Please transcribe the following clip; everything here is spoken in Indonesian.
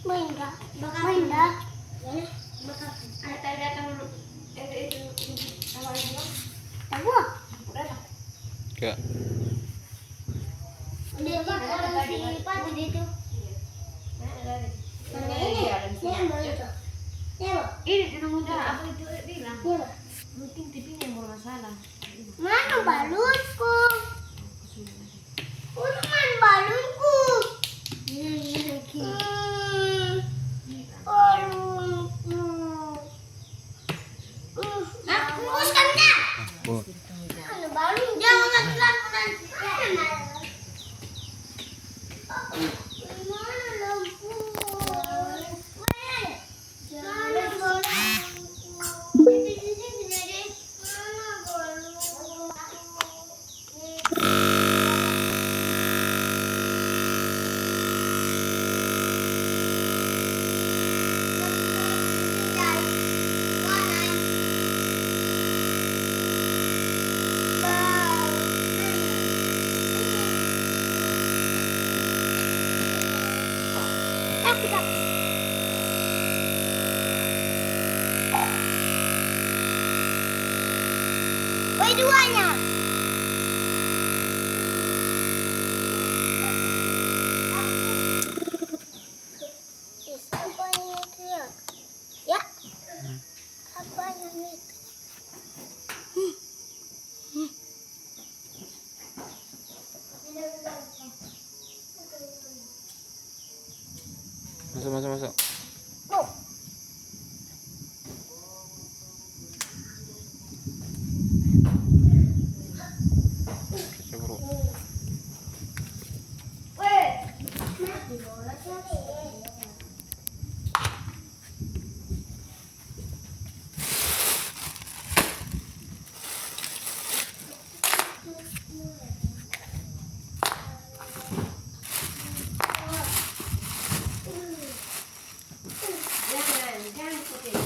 Main nggak? Main nggak? Ada tadi datang itu awal bilang Tahu? udah tak? Enggak. Dia kalau si Pati itu. Mana ini? Ini mana itu? Ini apa? Ini nunggu jalan aku itu bilang. Ini apa? Mungkin TV-nya yang bermasalah. Mana balonku? Udah main balonku. Nah, teruskan dah. Oh. Ada balon jangan lampu nanti. Mana lampu? Mana balon? Di sini deh. Mana balon? Woi duanya. Apa ini itu ya? Ya. Apa ini itu? Masuk, masuk, masuk. Oh. Coba bro. Jangan ikutin.